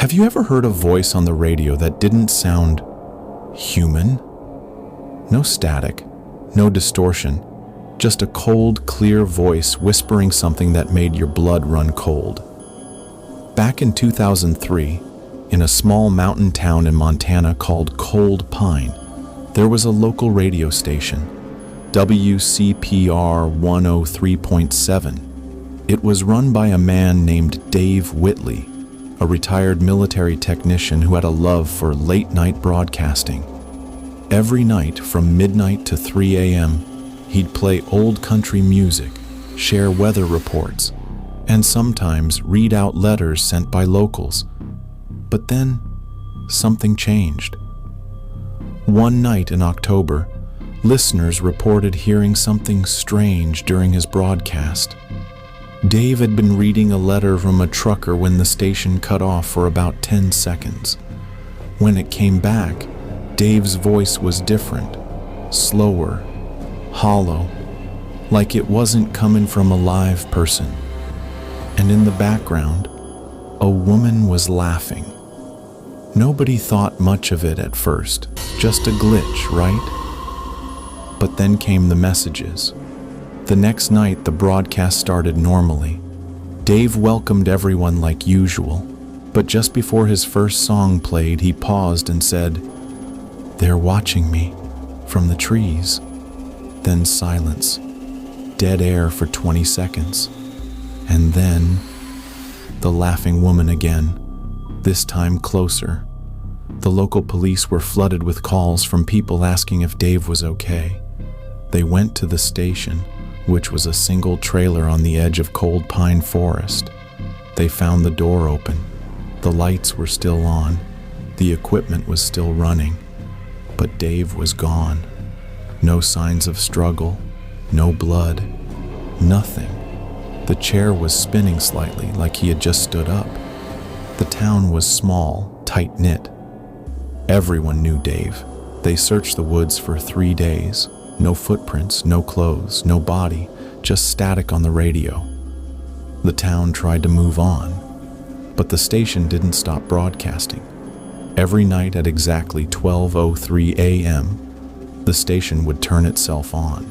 Have you ever heard a voice on the radio that didn't sound human? No static, no distortion, just a cold, clear voice whispering something that made your blood run cold. Back in 2003, in a small mountain town in Montana called Cold Pine, there was a local radio station, WCPR 103.7. It was run by a man named Dave Whitley, a retired military technician who had a love for late-night broadcasting. Every night from midnight to 3 a.m., he'd play old country music, share weather reports, and sometimes read out letters sent by locals. But then, something changed. One night in October, listeners reported hearing something strange during his broadcast. Dave had been reading a letter from a trucker when the station cut off for about 10 seconds. When it came back, Dave's voice was different, slower, hollow, like it wasn't coming from a live person. And in the background, a woman was laughing. Nobody thought much of it at first, just a glitch, right? But then came the messages. The next night, the broadcast started normally. Dave welcomed everyone like usual, but just before his first song played, he paused and said, "They're watching me from the trees." Then silence, dead air for 20 seconds. And then the laughing woman again, this time closer. The local police were flooded with calls from people asking if Dave was okay. They went to the station, which was a single trailer on the edge of Cold Pine Forest. They found the door open. The lights were still on. The equipment was still running. But Dave was gone. No signs of struggle, no blood, nothing. The chair was spinning slightly, like he had just stood up. The town was small, tight-knit. Everyone knew Dave. They searched the woods for 3 days. No footprints, no clothes, no body, just static on the radio. The town tried to move on, but the station didn't stop broadcasting. Every night at exactly 12:03 a.m., the station would turn itself on.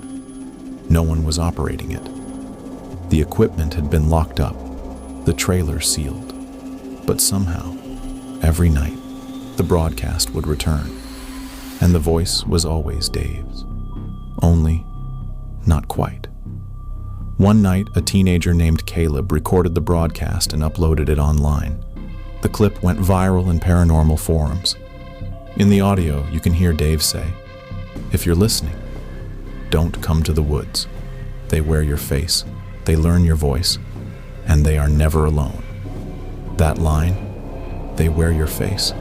No one was operating it. The equipment had been locked up, the trailer sealed. But somehow, every night, the broadcast would return, and the voice was always Dave's. Only, not quite. One night, a teenager named Caleb recorded the broadcast and uploaded it online. The clip went viral in paranormal forums. In the audio, you can hear Dave say, "If you're listening, don't come to the woods. They wear your face, they learn your voice, and they are never alone." That line, "they wear your face,"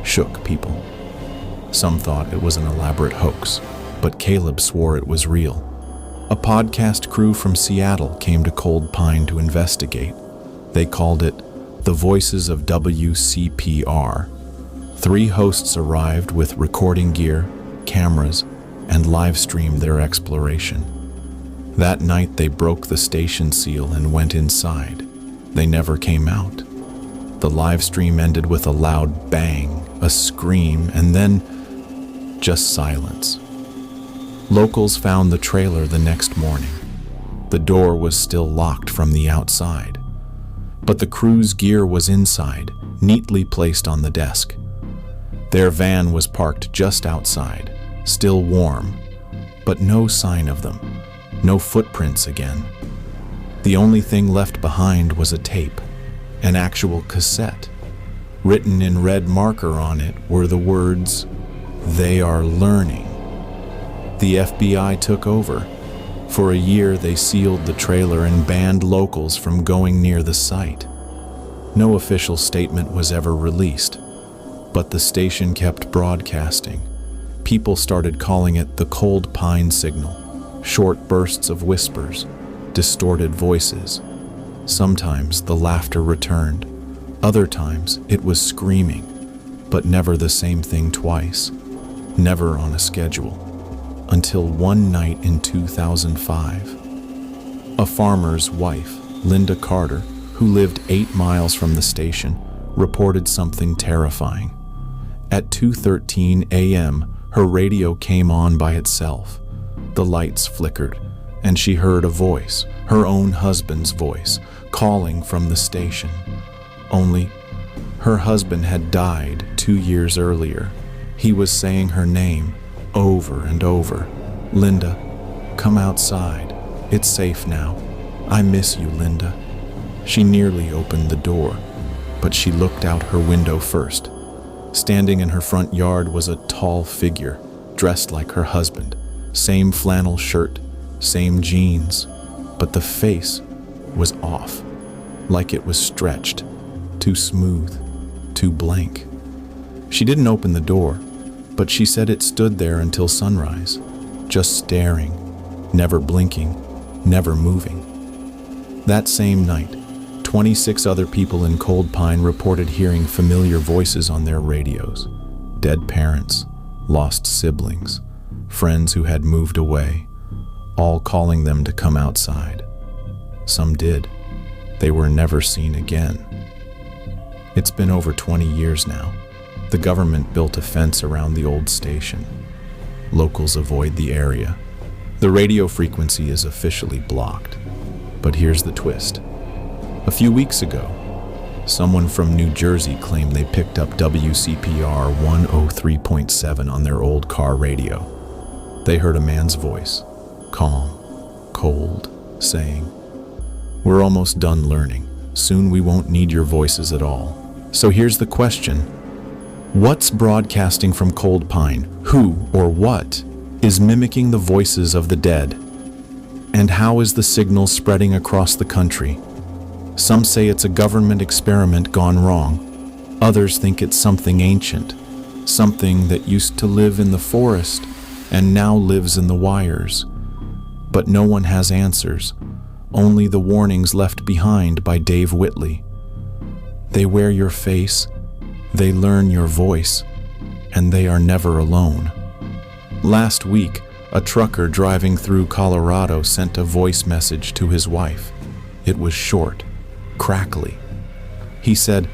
shook people. Some thought it was an elaborate hoax, but Caleb swore it was real. A podcast crew from Seattle came to Cold Pine to investigate. They called it The Voices of WCPR. 3 hosts arrived with recording gear, cameras, and live streamed their exploration. That night they broke the station seal and went inside. They never came out. The live stream ended with a loud bang, a scream, and then just silence. Locals found the trailer the next morning. The door was still locked from the outside, but the crew's gear was inside, neatly placed on the desk. Their van was parked just outside, still warm, but no sign of them, no footprints again. The only thing left behind was a tape, an actual cassette. Written in red marker on it were the words, "They are learning." The FBI took over. For a year, they sealed the trailer and banned locals from going near the site. No official statement was ever released, but the station kept broadcasting. People started calling it the Cold Pine signal, short bursts of whispers, distorted voices. Sometimes the laughter returned. Other times it was screaming, but never the same thing twice, never on a schedule. Until one night in 2005. A farmer's wife, Linda Carter, who lived 8 miles from the station, reported something terrifying. At 2:13 a.m., her radio came on by itself. The lights flickered, and she heard a voice, her own husband's voice, calling from the station. Only, her husband had died 2 years earlier. He was saying her name over and over. "Linda, come outside. It's safe now. I miss you, Linda." She nearly opened the door, but she looked out her window first. Standing in her front yard was a tall figure, dressed like her husband. Same flannel shirt, same jeans, but the face was off, like it was stretched, too smooth, too blank. She didn't open the door, but she said it stood there until sunrise, just staring, never blinking, never moving. That same night, 26 other people in Cold Pine reported hearing familiar voices on their radios. Dead parents, lost siblings, friends who had moved away, all calling them to come outside. Some did. They were never seen again. It's been over 20 years now. The government built a fence around the old station. Locals avoid the area. The radio frequency is officially blocked. But here's the twist. A few weeks ago, someone from New Jersey claimed they picked up WCPR 103.7 on their old car radio. They heard a man's voice, calm, cold, saying, "We're almost done learning. Soon we won't need your voices at all." So here's the question. What's broadcasting from Cold Pine? Who or what is mimicking the voices of the dead? And how is the signal spreading across the country? Some say it's a government experiment gone wrong. Others think it's something ancient, something that used to live in the forest and now lives in the wires. But no one has answers, only the warnings left behind by Dave Whitley. They wear your face, they learn your voice, and they are never alone. Last week, a trucker driving through Colorado sent a voice message to his wife. It was short, crackly. He said,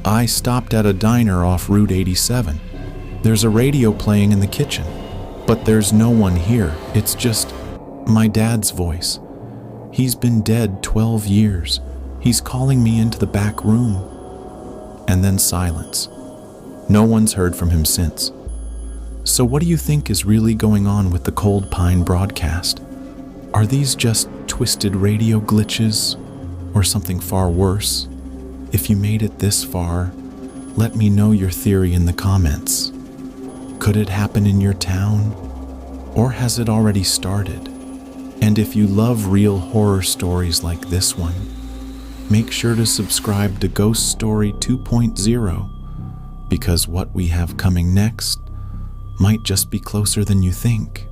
"I stopped at a diner off Route 87. There's a radio playing in the kitchen, but there's no one here. It's just my dad's voice. He's been dead 12 years. He's calling me into the back room." And then silence. No one's heard from him since. So what do you think is really going on with the Cold Pine broadcast? Are these just twisted radio glitches or something far worse? If you made it this far, let me know your theory in the comments. Could it happen in your town? Or has it already started? And if you love real horror stories like this one, make sure to subscribe to Ghost Story 2.0, because what we have coming next might just be closer than you think.